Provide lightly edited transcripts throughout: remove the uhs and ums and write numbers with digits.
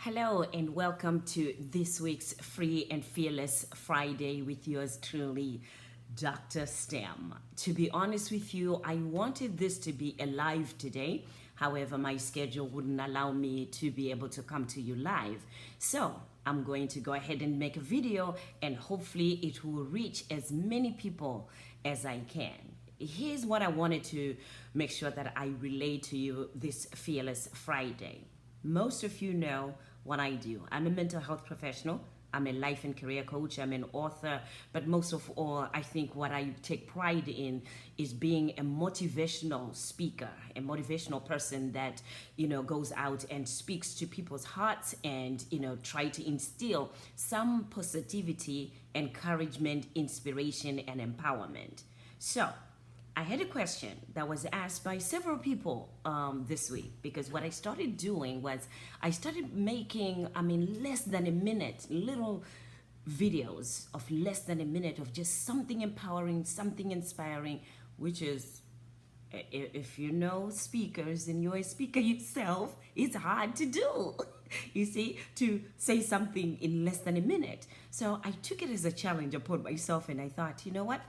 Hello and welcome to this week's Free and Fearless Friday with yours truly, Dr. STEM. To be honest with you, I wanted this to be a live today. However, my schedule wouldn't allow me to be able to come to you live. So I'm going to go ahead and make a video and hopefully it will reach as many people as I can. Here's what I wanted to make sure that I relay to you this Fearless Friday. Most of you know what I do. I'm a mental health professional. I'm a life and career coach. I'm an author. But most of all, I think what I take pride in is being a motivational speaker, a motivational person that, goes out and speaks to people's hearts and, try to instill some positivity, encouragement, inspiration, and empowerment. So, I had a question that was asked by several people this week, because what I started doing was I started making, less than a minute, little videos of less than a minute of just something empowering, something inspiring, which is, if you know speakers and you're a speaker yourself, it's hard to do, you see, to say something in less than a minute. So I took it as a challenge upon myself and I thought, you know what?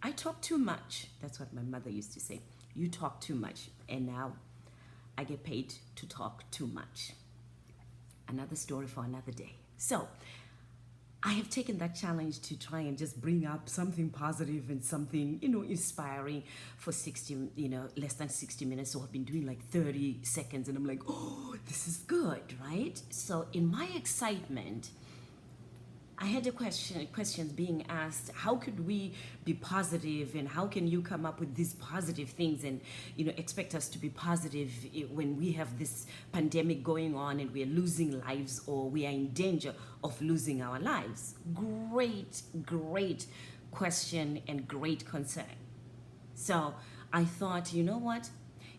I talk too much. That's what my mother used to say. You talk too much. And now I get paid to talk too much. Another story for another day. So I have taken that challenge to try and just bring up something positive and something, inspiring for 60, less than 60 minutes. So I've been doing like 30 seconds and I'm like, oh, this is good, right? So in my excitement, I had questions being asked, how could we be positive and how can you come up with these positive things and, expect us to be positive when we have this pandemic going on and we are losing lives or we are in danger of losing our lives? Great question and great concern. So I thought, you know what?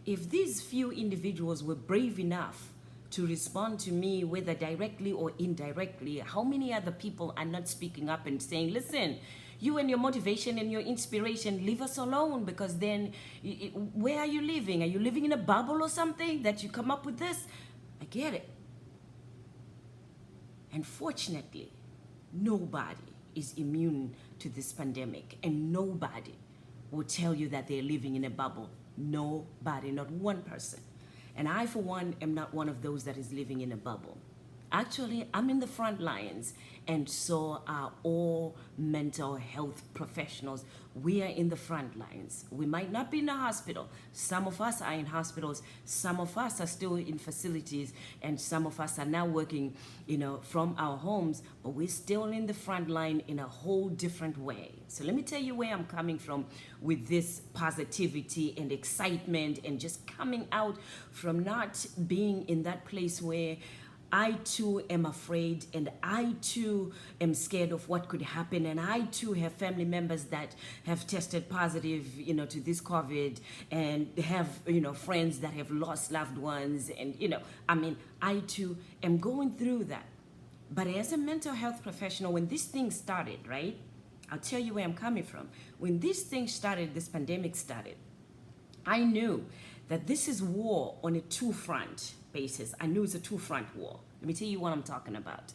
If these few individuals were brave enough to respond to me, whether directly or indirectly, how many other people are not speaking up and saying, listen, you and your motivation and your inspiration, leave us alone, because then where are you living? Are you living in a bubble or something that you come up with this? I get it. And fortunately, nobody is immune to this pandemic and nobody will tell you that they're living in a bubble. Nobody, not one person. And I, for one, am not one of those that is living in a bubble. Actually, I'm in the front lines, and so are all mental health professionals. We are in the front lines. We might not be in the hospital. Some of us are in hospitals. Some of us are still in facilities, and some of us are now working, from our homes, but we're still in the front line in a whole different way. So let me tell you where I'm coming from with this positivity and excitement and just coming out from not being in that place where I too am afraid and I too am scared of what could happen, and I too have family members that have tested positive, to this COVID, and have, friends that have lost loved ones, and, I too am going through that. But as a mental health professional, when this thing started, right, I'll tell you where I'm coming from. When this thing started, this pandemic started, I knew that this is war on a two-front basis. I knew it's a two-front war. Let me tell you what I'm talking about.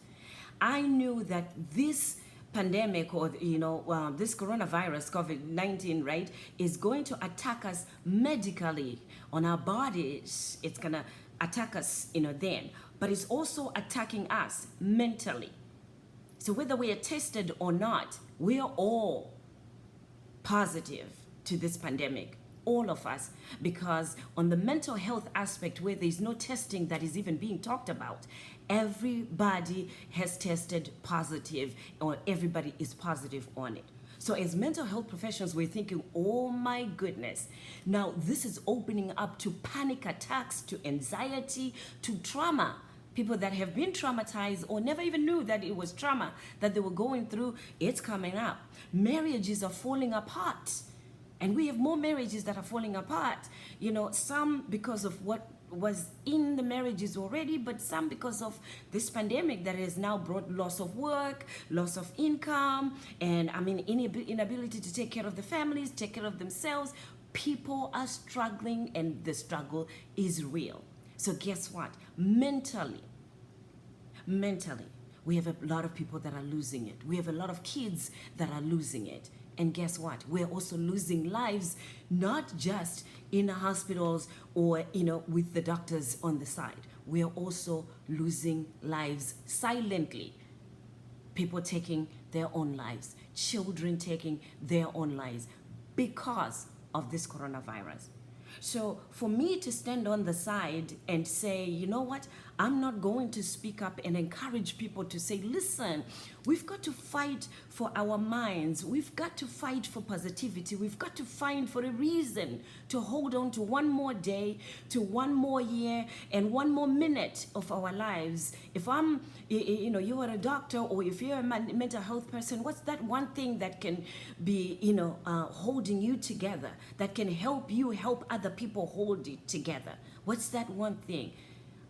I knew that this pandemic or, this coronavirus, COVID-19, right, is going to attack us medically on our bodies. It's going to attack us, then. But it's also attacking us mentally. So whether we are tested or not, we are all positive to this pandemic. All of us, because on the mental health aspect where there's no testing that is even being talked about, everybody has tested positive or everybody is positive on it. So as mental health professionals, we're thinking, oh my goodness, now this is opening up to panic attacks, to anxiety, to trauma. People that have been traumatized or never even knew that it was trauma that they were going through, it's coming up. Marriages are falling apart. And we have more marriages that are falling apart, some because of what was in the marriages already, but some because of this pandemic that has now brought loss of work, loss of income, and inability to take care of the families, take care of themselves. People are struggling and the struggle is real. So guess what? Mentally, Mentally, we have a lot of people that are losing it. We have a lot of kids that are losing it. And guess what? We're also losing lives, not just in the hospitals or, with the doctors on the side. We are also losing lives silently. People taking their own lives, children taking their own lives because of this coronavirus. So for me to stand on the side and say, you know what, I'm not going to speak up and encourage people to say, listen, we've got to fight for our minds. We've got to fight for positivity. We've got to find for a reason to hold on to one more day, to one more year, and one more minute of our lives. If you are a doctor, or if you're a mental health person, what's that one thing that can be, holding you together, that can help you help other people hold it together? What's that one thing?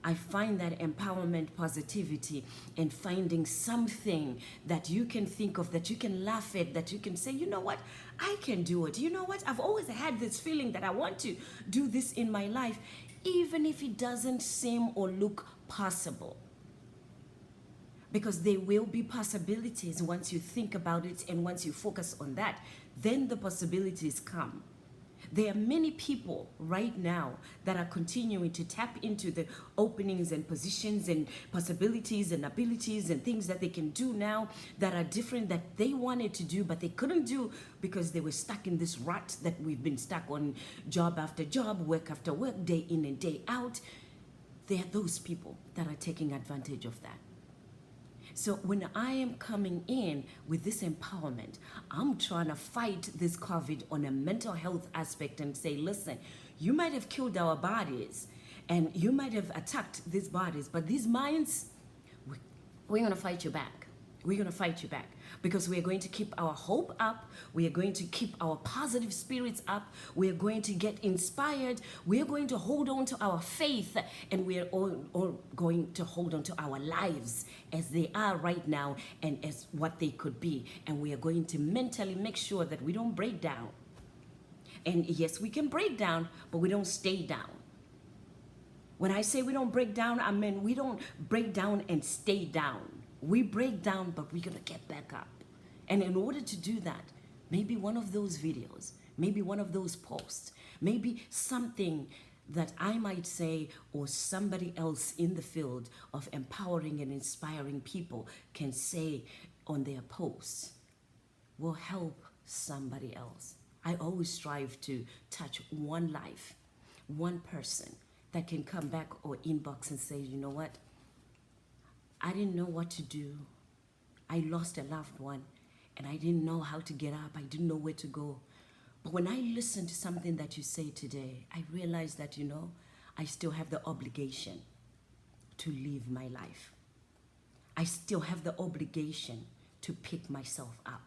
I find that empowerment, positivity, and finding something that you can think of, that you can laugh at, that you can say, you know what, I can do it. You know what, I've always had this feeling that I want to do this in my life, even if it doesn't seem or look possible. Because there will be possibilities once you think about it, and once you focus on that, then the possibilities come. There are many people right now that are continuing to tap into the openings and positions and possibilities and abilities and things that they can do now that are different, that they wanted to do but they couldn't do because they were stuck in this rut that we've been stuck on, job after job, work after work, day in and day out. There are those people that are taking advantage of that. So when I am coming in with this empowerment, I'm trying to fight this COVID on a mental health aspect and say, listen, you might have killed our bodies and you might have attacked these bodies, but these minds, we're going to fight you back. We're going to fight you back because we are going to keep our hope up. We are going to keep our positive spirits up. We are going to get inspired. We are going to hold on to our faith, and we are all going to hold on to our lives as they are right now and as what they could be. And we are going to mentally make sure that we don't break down. And yes, we can break down, but we don't stay down. When I say we don't break down, I mean we don't break down and stay down. We break down, but we're going to get back up. And in order to do that, maybe one of those videos, maybe one of those posts, maybe something that I might say or somebody else in the field of empowering and inspiring people can say on their posts will help somebody else. I always strive to touch one life, one person that can come back or inbox and say, you know what? I didn't know what to do. I lost a loved one and I didn't know how to get up. I didn't know where to go. But when I listen to something that you say today, I realize that, I still have the obligation to live my life. I still have the obligation to pick myself up.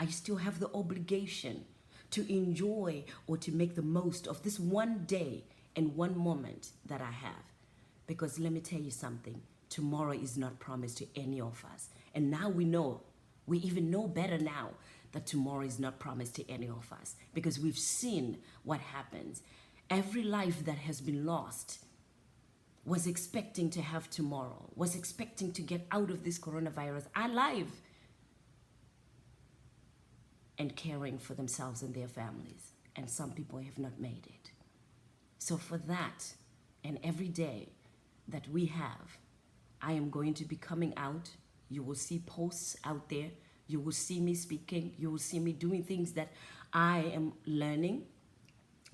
I still have the obligation to enjoy or to make the most of this one day and one moment that I have. Because let me tell you something. Tomorrow is not promised to any of us. And now we even know better now that tomorrow is not promised to any of us because we've seen what happens. Every life that has been lost was expecting to have tomorrow, was expecting to get out of this coronavirus alive and caring for themselves and their families. And some people have not made it. So for that, and every day that we have, I am going to be coming out. You will see posts out there. You will see me speaking. You will see me doing things that I am learning,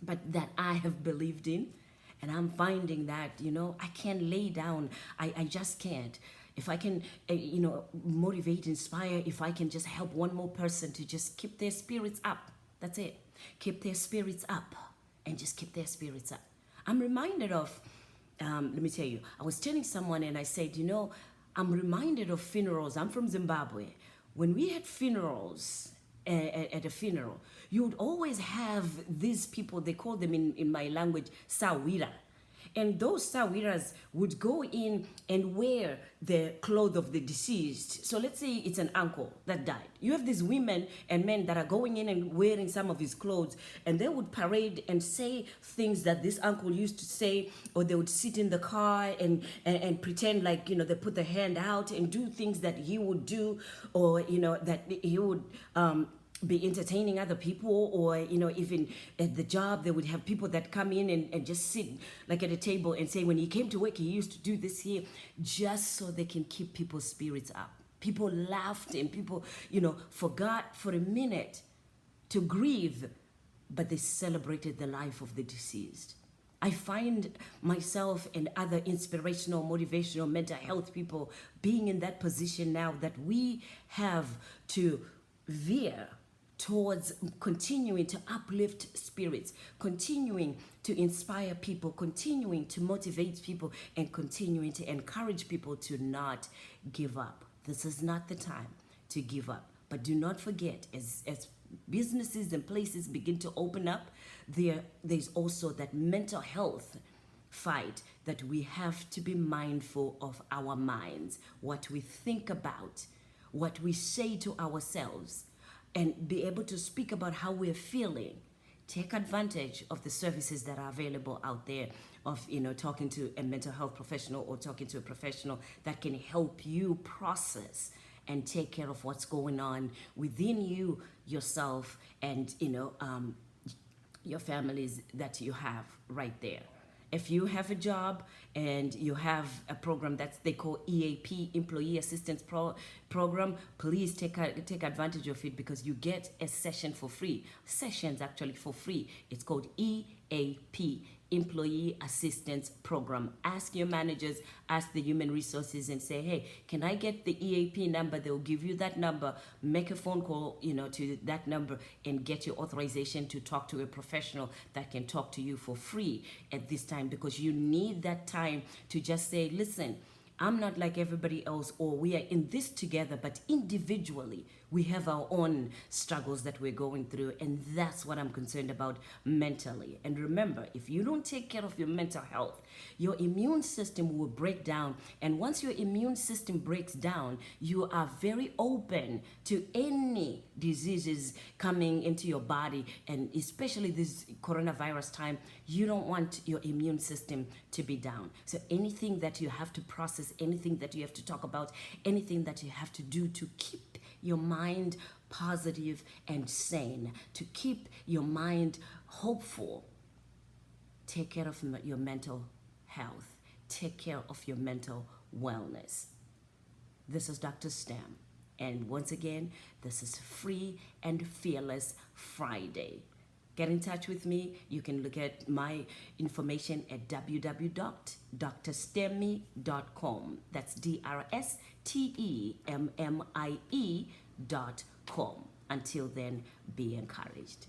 but that I have believed in. And I'm finding that, I can't lay down. I just can't. If I can, motivate, inspire, if I can just help one more person to just keep their spirits up. That's it. Keep their spirits up and just keep their spirits up. I'm reminded of let me tell you, I was telling someone and I said, I'm reminded of funerals. I'm from Zimbabwe. When we had funerals at a funeral, you would always have these people, they call them in my language, sawira. And those sawiras would go in and wear the clothes of the deceased. So let's say it's an uncle that died. You have these women and men that are going in and wearing some of his clothes, and they would parade and say things that this uncle used to say, or they would sit in the car and pretend like, they put their hand out and do things that he would do, or, that he would be entertaining other people, or even at the job they would have people that come in and just sit like at a table and say when he came to work he used to do this here, just so they can keep people's spirits up. People laughed and people forgot for a minute to grieve, but they celebrated the life of the deceased. I find myself and other inspirational, motivational, mental health people being in that position now, that we have to veer towards continuing to uplift spirits, continuing to inspire people, continuing to motivate people, and continuing to encourage people to not give up. This is not the time to give up. But do not forget, as businesses and places begin to open up, there's also that mental health fight, that we have to be mindful of our minds, what we think about, what we say to ourselves, and be able to speak about how we're feeling. Take advantage of the services that are available out there, of talking to a mental health professional or talking to a professional that can help you process and take care of what's going on within you, yourself, and your families that you have right there. If you have a job and you have a program that they call EAP, Employee Assistance Program, please take advantage of it, because you get a session for free. Sessions actually for free. It's called EAP, Employee Assistance Program. Ask your managers, ask the human resources, and say, hey, can I get the EAP number? They'll give you that number. Make a phone call, to that number, and get your authorization to talk to a professional that can talk to you for free at this time, because you need that time to just say, listen, I'm not like everybody else, or we are in this together, but individually we have our own struggles that we're going through, and that's what I'm concerned about mentally. And remember, if you don't take care of your mental health, your immune system will break down, and once your immune system breaks down, you are very open to any diseases coming into your body, and especially this coronavirus time, you don't want your immune system to be down. So anything that you have to process, anything that you have to talk about, anything that you have to do to keep your mind positive and sane, to keep your mind hopeful, take care of your mental health, take care of your mental wellness. This is Dr. STEM, and once again, this is Free and Fearless Friday. Get in touch with me. You can look at my information at www.drstemme.com. That's DrStemmie.com. Until then, be encouraged.